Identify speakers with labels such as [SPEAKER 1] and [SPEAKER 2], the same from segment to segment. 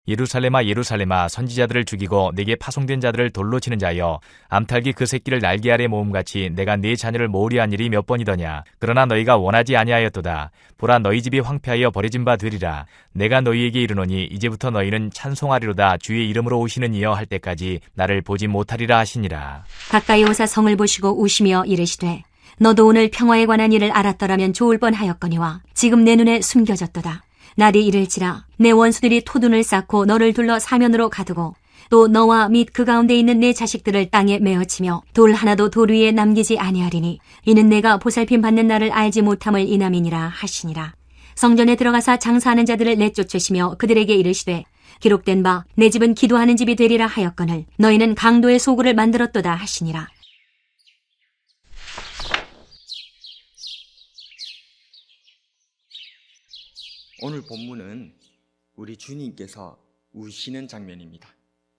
[SPEAKER 1] 예루살렘아 예루살렘아 선지자들을 죽이고 내게 파송된 자들을 돌로 치는 자여, 암탉이 그 새끼를 날개 아래 모음같이 내가 네 자녀를 모으리한 일이 몇 번이더냐. 그러나 너희가 원하지 아니하였도다. 보라, 너희 집이 황폐하여 버려진 바 되리라. 내가 너희에게 이르노니 이제부터 너희는 찬송하리로다. 주의 이름으로 오시는 이여 할 때까지 나를 보지 못하리라 하시니라.
[SPEAKER 2] 가까이 오사 성을 보시고 우시며 이르시되 너도 오늘 평화에 관한 일을 알았더라면 좋을 뻔하였거니와 지금 내 눈에 숨겨졌도다. 날이 이를지라 내 원수들이 토둔을 쌓고 너를 둘러 사면으로 가두고 또 너와 및 그 가운데 있는 내 자식들을 땅에 메어치며 돌 하나도 돌 위에 남기지 아니하리니 이는 내가 보살핌 받는 날을 알지 못함을 인함이니라 하시니라. 성전에 들어가사 장사하는 자들을 내쫓으시며 그들에게 이르시되 기록된 바 내 집은 기도하는 집이 되리라 하였거늘 너희는 강도의 소굴을 만들었도다 하시니라.
[SPEAKER 3] 오늘 본문은 우리 주님께서 우시는 장면입니다.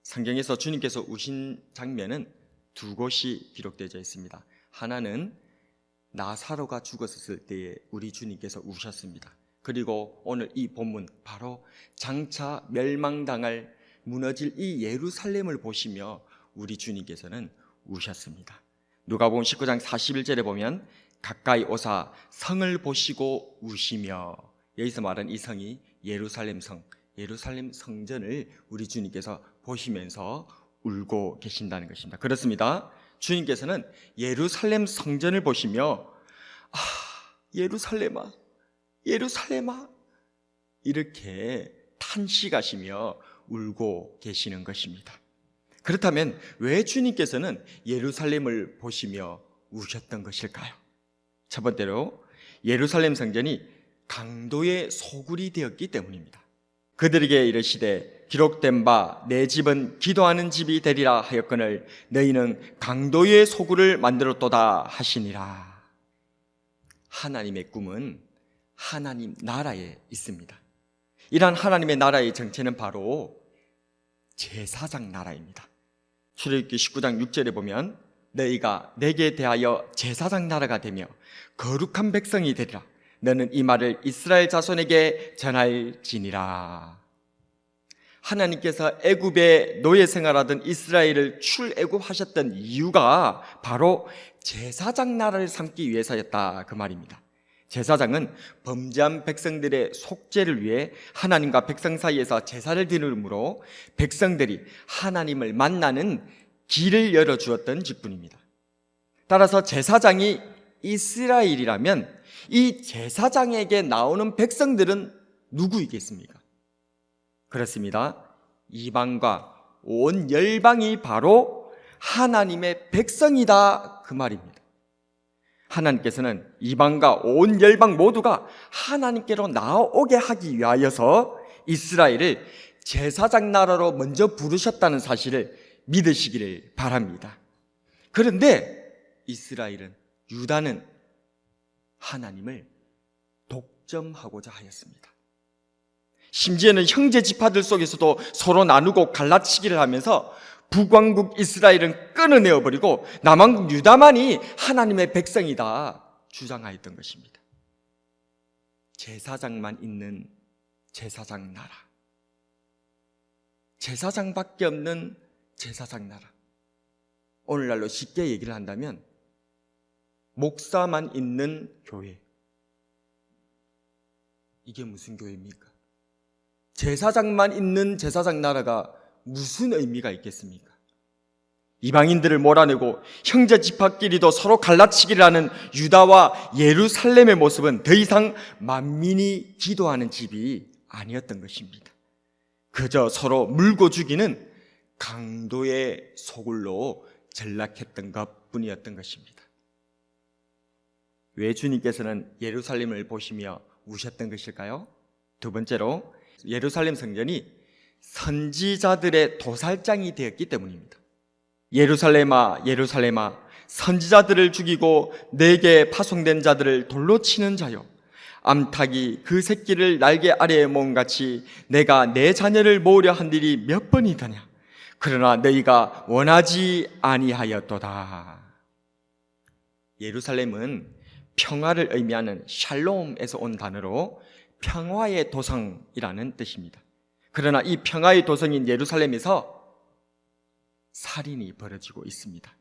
[SPEAKER 3] 성경에서 주님께서 우신 장면은 두 곳이 기록되어 있습니다. 하나는 나사로가 죽었을 때에 우리 주님께서 우셨습니다. 그리고 오늘 이 본문 바로 장차 멸망당할 무너질 이 예루살렘을 보시며 우리 주님께서는 우셨습니다. 누가복음 19장 41절에 보면 가까이 오사 성을 보시고 우시며, 여기서 말한 이 성이 예루살렘 성, 예루살렘 성전을 우리 주님께서 보시면서 울고 계신다는 것입니다. 그렇습니다. 주님께서는 예루살렘 성전을 보시며 예루살렘아 예루살렘아 이렇게 탄식하시며 울고 계시는 것입니다. 그렇다면 왜 주님께서는 예루살렘을 보시며 우셨던 것일까요? 첫 번째로 예루살렘 성전이 강도의 소굴이 되었기 때문입니다. 그들에게 이르시되 기록된 바 내 집은 기도하는 집이 되리라 하였거늘 너희는 강도의 소굴을 만들었도다 하시니라. 하나님의 꿈은 하나님 나라에 있습니다. 이러한 하나님의 나라의 정체는 바로 제사장 나라입니다. 출애굽기 19장 6절에 보면 너희가 내게 대하여 제사장 나라가 되며 거룩한 백성이 되리라. 너는 이 말을 이스라엘 자손에게 전할지니라. 하나님께서 애굽에 노예 생활하던 이스라엘을 출애굽하셨던 이유가 바로 제사장 나라를 삼기 위해서였다, 그 말입니다. 제사장은 범죄한 백성들의 속죄를 위해 하나님과 백성 사이에서 제사를 드림으로 백성들이 하나님을 만나는 길을 열어주었던 직분입니다. 따라서 제사장이 이스라엘이라면 이 제사장에게 나오는 백성들은 누구이겠습니까? 그렇습니다. 이방과 온 열방이 바로 하나님의 백성이다, 그 말입니다. 하나님께서는 이방과 온 열방 모두가 하나님께로 나오게 하기 위하여서 이스라엘을 제사장 나라로 먼저 부르셨다는 사실을 믿으시기를 바랍니다. 그런데 이스라엘은, 유다는 하나님을 독점하고자 하였습니다. 심지어는 형제 지파들 속에서도 서로 나누고 갈라치기를 하면서 북왕국 이스라엘은 끊어내어버리고 남왕국 유다만이 하나님의 백성이다 주장하였던 것입니다. 제사장만 있는 제사장 나라, 제사장밖에 없는 제사장 나라. 오늘날로 쉽게 얘기를 한다면 목사만 있는 교회. 이게 무슨 교회입니까? 제사장만 있는 제사장 나라가 무슨 의미가 있겠습니까? 이방인들을 몰아내고 형제 지파끼리도 서로 갈라치기를 하는 유다와 예루살렘의 모습은 더 이상 만민이 기도하는 집이 아니었던 것입니다. 그저 서로 물고 죽이는 강도의 소굴로 전락했던 것뿐이었던 것입니다. 왜 주님께서는 예루살렘을 보시며 우셨던 것일까요? 두 번째로 예루살렘 성전이 선지자들의 도살장이 되었기 때문입니다. 예루살렘아 예루살렘아 선지자들을 죽이고 내게 파송된 자들을 돌로 치는 자여, 암탉이 그 새끼를 날개 아래에 모음같이 내가 내 자녀를 모으려 한 일이 몇 번이더냐. 그러나 너희가 원하지 아니하였도다. 예루살렘은 평화를 의미하는 샬롬에서 온 단어로 평화의 도성이라는 뜻입니다. 그러나 이 평화의 도성인 예루살렘에서 살인이 벌어지고 있습니다.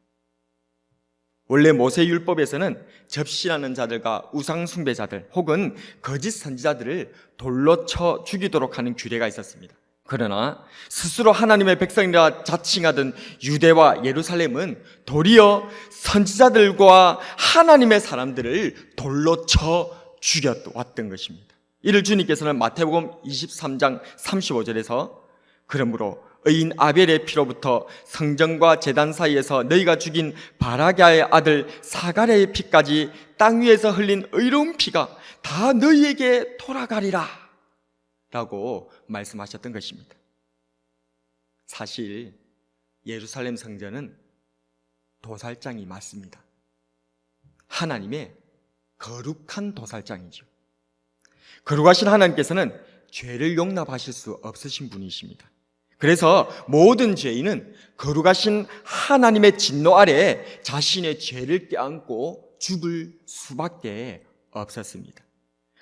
[SPEAKER 3] 원래 모세율법에서는 접신하는 자들과 우상숭배자들 혹은 거짓 선지자들을 돌로 쳐 죽이도록 하는 규례가 있었습니다. 그러나 스스로 하나님의 백성이라 자칭하던 유대와 예루살렘은 도리어 선지자들과 하나님의 사람들을 돌로 쳐 죽여왔던 것입니다. 이를 주님께서는 마태복음 23장 35절에서 그러므로 의인 아벨의 피로부터 성전과 제단 사이에서 너희가 죽인 바라게의 아들 사가랴의 피까지 땅 위에서 흘린 의로운 피가 다 너희에게 돌아가리라 라고 말씀하셨던 것입니다. 사실 예루살렘 성전은 도살장이 맞습니다. 하나님의 거룩한 도살장이죠. 거룩하신 하나님께서는 죄를 용납하실 수 없으신 분이십니다. 그래서 모든 죄인은 거룩하신 하나님의 진노 아래 자신의 죄를 껴안고 죽을 수밖에 없었습니다.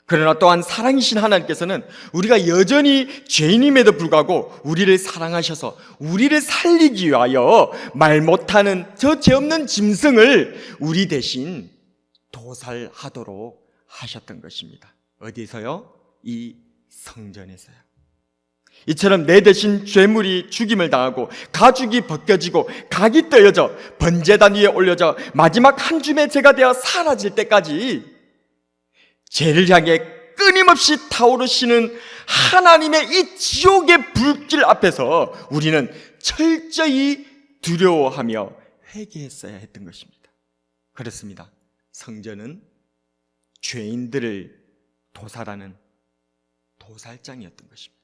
[SPEAKER 3] 그러나 또한 사랑이신 하나님께서는 우리가 여전히 죄인임에도 불구하고 우리를 사랑하셔서 우리를 살리기 위하여 말 못하는 저 죄 없는 짐승을 우리 대신 도살하도록 하셨던 것입니다. 어디서요? 이 성전에서요. 이처럼 내 대신 죄물이 죽임을 당하고 가죽이 벗겨지고 각이 떼어져 번제단 위에 올려져 마지막 한 줌의 죄가 되어 사라질 때까지 죄를 향해 끊임없이 타오르시는 하나님의 이 지옥의 불길 앞에서 우리는 철저히 두려워하며 회개했어야 했던 것입니다. 그렇습니다. 성전은 죄인들을 도살하는 도살장이었던 것입니다.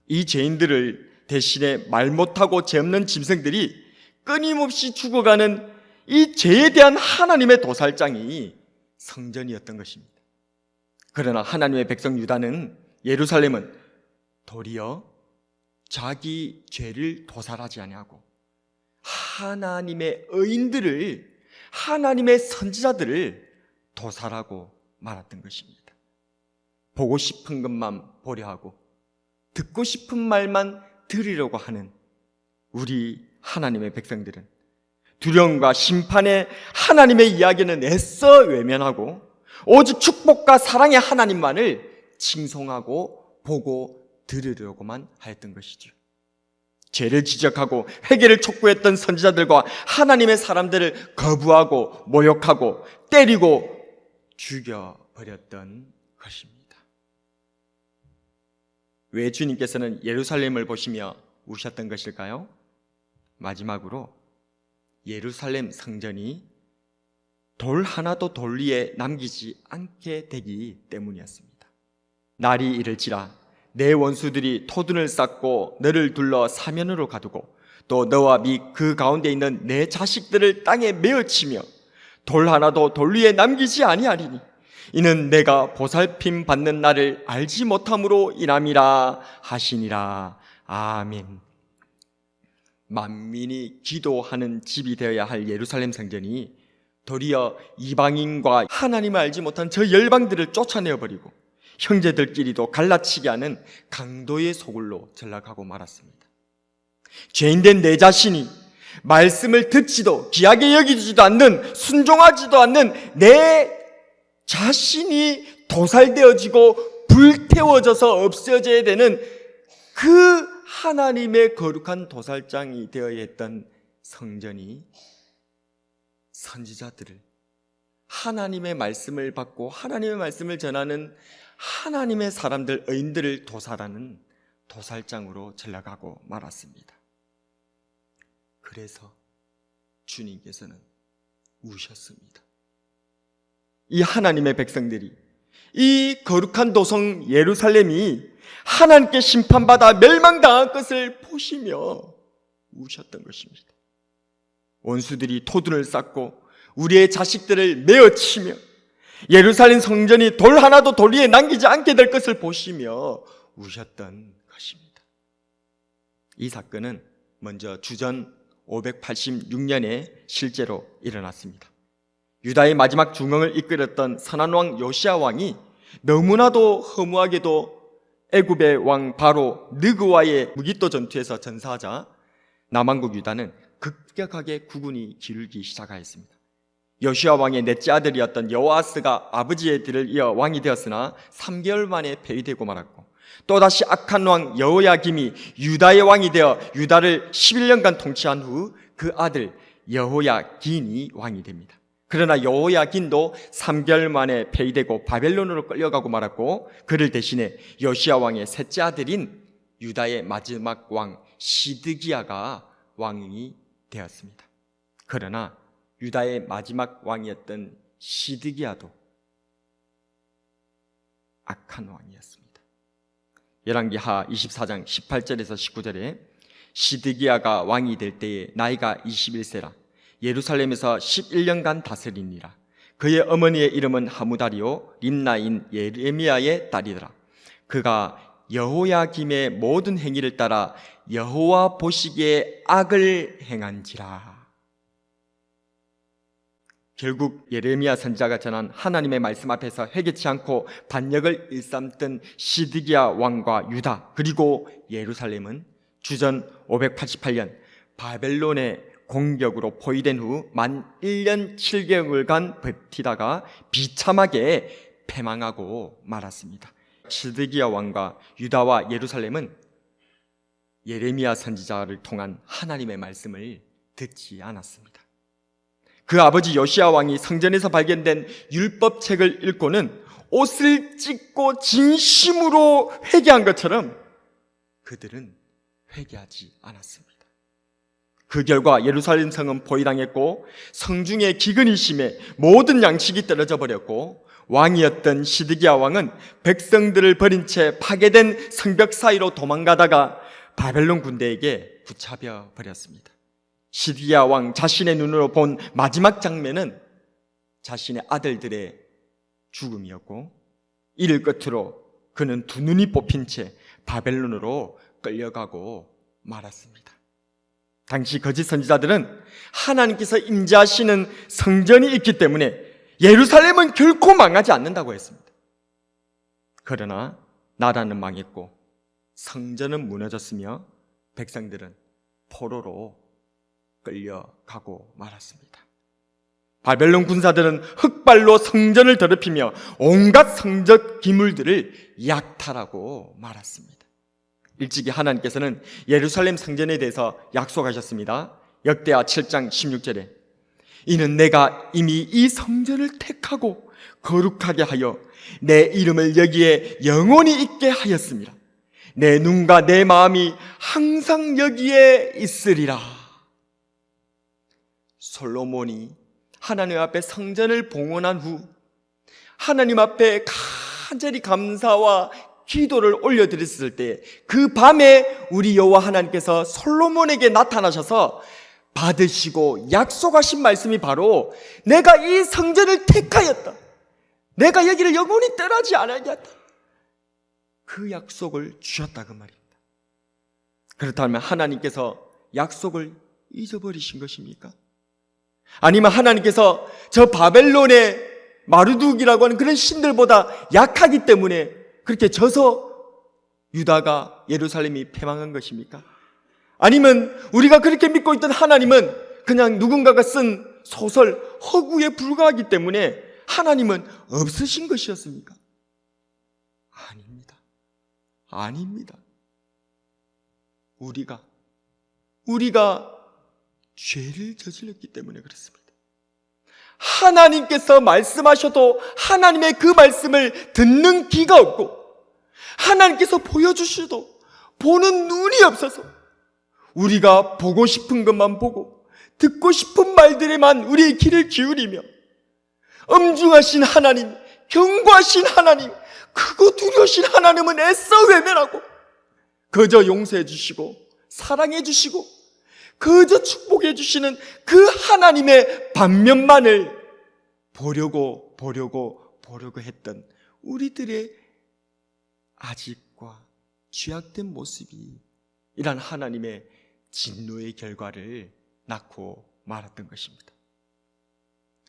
[SPEAKER 3] 이 죄인들을 대신에 말 못하고 죄 없는 짐승들이 끊임없이 죽어가는 이 죄에 대한 하나님의 도살장이 성전이었던 것입니다. 그러나 하나님의 백성 유다는 예루살렘은 도리어 자기 죄를 도살하지 아니하고 하나님의 의인들을 하나님의 선지자들을 도살하고 말았던 것입니다. 보고 싶은 것만 보려 하고 듣고 싶은 말만 들으려고 하는 우리 하나님의 백성들은 두려움과 심판의 하나님의 이야기는 애써 외면하고 오직 축복과 사랑의 하나님만을 칭송하고 보고 들으려고만 하였던 것이죠. 죄를 지적하고 회개를 촉구했던 선지자들과 하나님의 사람들을 거부하고 모욕하고 때리고 죽여버렸던 것입니다. 왜 주님께서는 예루살렘을 보시며 우셨던 것일까요? 마지막으로 예루살렘 성전이 돌 하나도 돌 위에 남기지 않게 되기 때문이었습니다. 날이 이를지라 내 원수들이 토둔을 쌓고 너를 둘러 사면으로 가두고 또 너와 및 그 가운데 있는 내 자식들을 땅에 메어치며 돌 하나도 돌 위에 남기지 아니하리니 이는 내가 보살핌 받는 날을 알지 못함으로 인함이라 하시니라. 아멘. 만민이 기도하는 집이 되어야 할 예루살렘 성전이 도리어 이방인과 하나님을 알지 못한 저 열방들을 쫓아내어버리고 형제들끼리도 갈라치게 하는 강도의 소굴로 전락하고 말았습니다. 죄인된 내 자신이 말씀을 듣지도 귀하게 여기지도 않는, 순종하지도 않는 내 자신이 도살되어지고 불태워져서 없어져야 되는 그 하나님의 거룩한 도살장이 되어야 했던 성전이 선지자들을, 하나님의 말씀을 받고 하나님의 말씀을 전하는 하나님의 사람들, 의인들을 도살하는 도살장으로 전락하고 말았습니다. 그래서 주님께서는 우셨습니다. 이 하나님의 백성들이, 이 거룩한 도성 예루살렘이 하나님께 심판받아 멸망당한 것을 보시며 우셨던 것입니다. 원수들이 토둔을 쌓고 우리의 자식들을 메어치며 예루살렘 성전이 돌 하나도 돌 위에 남기지 않게 될 것을 보시며 우셨던 것입니다. 이 사건은 먼저 주전 586년에 실제로 일어났습니다. 유다의 마지막 중흥을 이끌었던 선한 왕 요시야 왕이 너무나도 허무하게도 애굽의 왕 바로 느그와의 무기토 전투에서 전사하자 남왕국 유다는 급격하게 국군이 기울기 시작하였습니다. 요시아 왕의 넷째 아들이었던 여호아스가 아버지의 뒤를 이어 왕이 되었으나 3개월 만에 폐위되고 말았고, 또다시 악한 왕 여호야김이 유다의 왕이 되어 유다를 11년간 통치한 후 그 아들 여호야긴이 왕이 됩니다. 그러나 여호야긴도 3개월 만에 폐위되고 바벨론으로 끌려가고 말았고, 그를 대신해 요시아 왕의 셋째 아들인 유다의 마지막 왕 시드기야가 왕이 되었습니다. 그러나 유다의 마지막 왕이었던 시드기야도 악한 왕이었습니다. 열왕기하 24장 18절에서 19절에 시드기야가 왕이 될 때에 나이가 21세라 예루살렘에서 11년간 다스리니라. 그의 어머니의 이름은 하무다리요 림나인 예레미야의 딸이더라. 그가 여호야김의 모든 행위를 따라 여호와 보시기에 악을 행한지라. 결국 예레미야 선지자가 전한 하나님의 말씀 앞에서 회개치 않고 반역을 일삼던 시드기야 왕과 유다 그리고 예루살렘은 주전 588년 바벨론의 공격으로 포위된 후 만 1년 7개월간 버티다가 비참하게 패망하고 말았습니다. 시드기야 왕과 유다와 예루살렘은 예레미야 선지자를 통한 하나님의 말씀을 듣지 않았습니다. 그 아버지 요시야 왕이 성전에서 발견된 율법책을 읽고는 옷을 찢고 진심으로 회개한 것처럼 그들은 회개하지 않았습니다. 그 결과 예루살렘 성은 포위당했고 성중의 기근이 심해 모든 양식이 떨어져 버렸고, 왕이었던 시드기야 왕은 백성들을 버린 채 파괴된 성벽 사이로 도망가다가 바벨론 군대에게 붙잡혀 버렸습니다. 시드기야 왕 자신의 눈으로 본 마지막 장면은 자신의 아들들의 죽음이었고, 이를 끝으로 그는 두 눈이 뽑힌 채 바벨론으로 끌려가고 말았습니다. 당시 거짓 선지자들은 하나님께서 임재하시는 성전이 있기 때문에 예루살렘은 결코 망하지 않는다고 했습니다. 그러나 나라는 망했고 성전은 무너졌으며 백성들은 포로로 끌려가고 말았습니다. 바벨론 군사들은 흑발로 성전을 더럽히며 온갖 성적 기물들을 약탈하고 말았습니다. 일찍이 하나님께서는 예루살렘 성전에 대해서 약속하셨습니다. 역대하 7장 16절에 이는 내가 이미 이 성전을 택하고 거룩하게 하여 내 이름을 여기에 영원히 있게 하였습니다. 내 눈과 내 마음이 항상 여기에 있으리라. 솔로몬이 하나님 앞에 성전을 봉헌한 후 하나님 앞에 간절히 감사와 기도를 올려드렸을 때 그 밤에 우리 여호와 하나님께서 솔로몬에게 나타나셔서 받으시고 약속하신 말씀이 바로 내가 이 성전을 택하였다, 내가 여기를 영원히 떠나지 않았다, 그 약속을 주셨다 그 말입니다. 그렇다면 하나님께서 약속을 잊어버리신 것입니까? 아니면 하나님께서 저 바벨론의 마르둑이라고 하는 그런 신들보다 약하기 때문에 그렇게 져서 유다가 예루살렘이 패망한 것입니까? 아니면 우리가 그렇게 믿고 있던 하나님은 그냥 누군가가 쓴 소설 허구에 불과하기 때문에 하나님은 없으신 것이었습니까? 아닙니다. 아닙니다. 우리가 죄를 저질렀기 때문에 그렇습니다. 하나님께서 말씀하셔도 하나님의 그 말씀을 듣는 귀가 없고 하나님께서 보여주셔도 보는 눈이 없어서 우리가 보고 싶은 것만 보고 듣고 싶은 말들에만 우리의 귀를 기울이며 엄중하신 하나님, 견고하신 하나님, 크고 두려우신 하나님은 애써 외면하고 그저 용서해 주시고 사랑해 주시고 그저 축복해 주시는 그 하나님의 반면만을 보려고 했던 우리들의 아집과 죄악된 모습이 이런 하나님의 진노의 결과를 낳고 말았던 것입니다.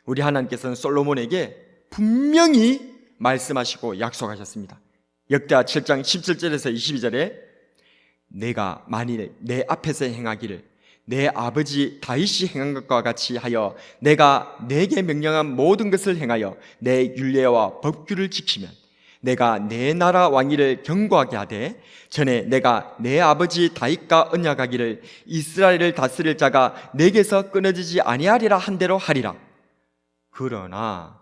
[SPEAKER 3] 우리 하나님께서는 솔로몬에게 분명히 말씀하시고 약속하셨습니다. 역대하 7장 17절에서 22절에 내가 만일 내 앞에서 행하기를 내 아버지 다윗이 행한 것과 같이 하여 내가 내게 명령한 모든 것을 행하여 내 율례와 법규를 지키면 내가 내 나라 왕위를 견고하게 하되 전에 내가 내 아버지 다윗과 언약하기를 이스라엘을 다스릴 자가 내게서 끊어지지 아니하리라 한 대로 하리라. 그러나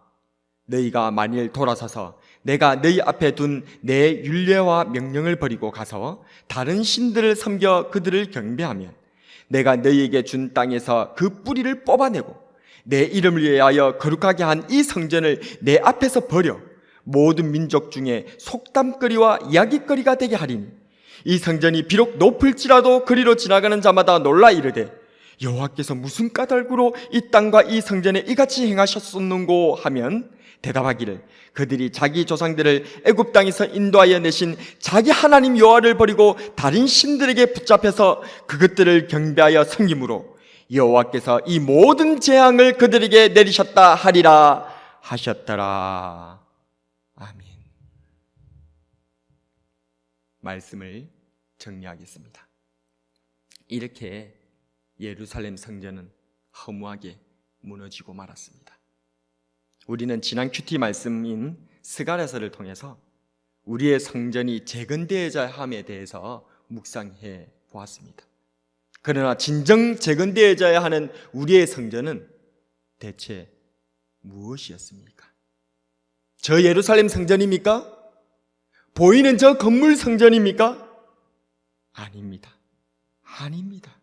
[SPEAKER 3] 너희가 만일 돌아서서 내가 너희 앞에 둔 내 율례와 명령을 버리고 가서 다른 신들을 섬겨 그들을 경배하면 내가 너희에게 준 땅에서 그 뿌리를 뽑아내고 내 이름을 위하여 거룩하게 한 이 성전을 내 앞에서 버려 모든 민족 중에 속담거리와 이야기거리가 되게 하리니 이 성전이 비록 높을지라도 그리로 지나가는 자마다 놀라 이르되 여호와께서 무슨 까닭으로 이 땅과 이 성전에 이같이 행하셨었는고 하면 대답하기를 그들이 자기 조상들을 애굽 땅에서 인도하여 내신 자기 하나님 여호와를 버리고 다른 신들에게 붙잡혀서 그것들을 경배하여 섬김으로 여호와께서 이 모든 재앙을 그들에게 내리셨다 하리라 하셨더라. 아멘. 말씀을 정리하겠습니다. 이렇게 예루살렘 성전은 허무하게 무너지고 말았습니다. 우리는 지난 큐티 말씀인 스가랴서를 통해서 우리의 성전이 재건되어야 함에 대해서 묵상해 보았습니다. 그러나 진정 재건되어야 하는 우리의 성전은 대체 무엇이었습니까? 저 예루살렘 성전입니까? 보이는 저 건물 성전입니까? 아닙니다. 아닙니다.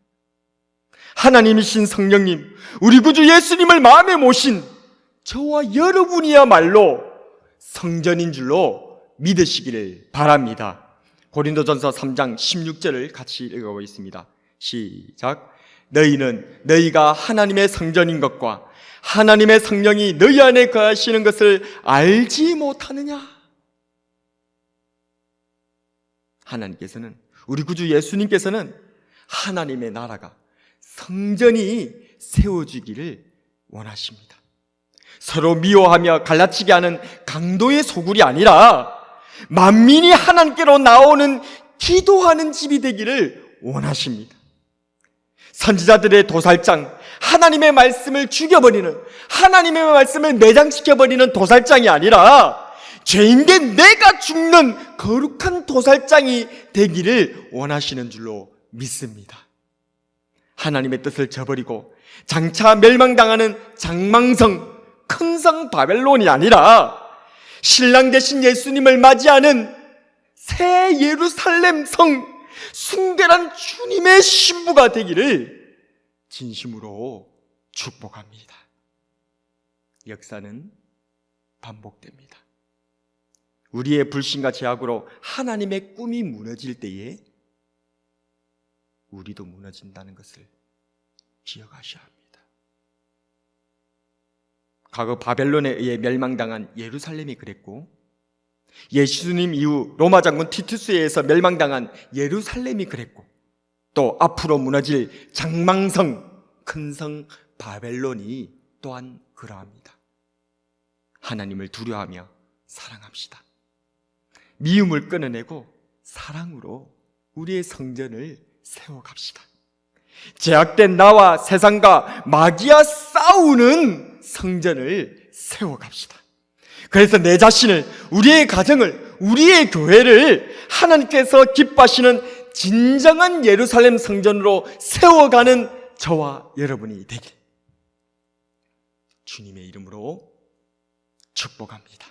[SPEAKER 3] 하나님이신 성령님, 우리 구주 예수님을 마음에 모신 저와 여러분이야말로 성전인 줄로 믿으시기를 바랍니다. 고린도전서 3장 16절을 같이 읽어보겠습니다. 시작. 너희는 너희가 하나님의 성전인 것과 하나님의 성령이 너희 안에 거하시는 것을 알지 못하느냐? 하나님께서는, 우리 구주 예수님께서는 하나님의 나라가 성전이 세워지기를 원하십니다. 서로 미워하며 갈라치게 하는 강도의 소굴이 아니라 만민이 하나님께로 나오는 기도하는 집이 되기를 원하십니다. 선지자들의 도살장, 하나님의 말씀을 죽여버리는, 하나님의 말씀을 매장시켜버리는 도살장이 아니라 죄인된 내가 죽는 거룩한 도살장이 되기를 원하시는 줄로 믿습니다. 하나님의 뜻을 저버리고 장차 멸망당하는 장망성, 큰 성 바벨론이 아니라 신랑 되신 예수님을 맞이하는 새 예루살렘 성, 순결한 주님의 신부가 되기를 진심으로 축복합니다. 역사는 반복됩니다. 우리의 불신과 제약으로 하나님의 꿈이 무너질 때에 우리도 무너진다는 것을 기억하셔야 합니다. 과거 바벨론에 의해 멸망당한 예루살렘이 그랬고, 예수님 이후 로마 장군 티투스에 의해서 멸망당한 예루살렘이 그랬고, 또 앞으로 무너질 장망성, 큰 성 바벨론이 또한 그러합니다. 하나님을 두려워하며 사랑합시다. 미움을 끊어내고 사랑으로 우리의 성전을 세워갑시다. 제약된 나와 세상과 마귀와 싸우는 성전을 세워갑시다. 그래서 내 자신을, 우리의 가정을, 우리의 교회를 하나님께서 기뻐하시는 진정한 예루살렘 성전으로 세워가는 저와 여러분이 되길 주님의 이름으로 축복합니다.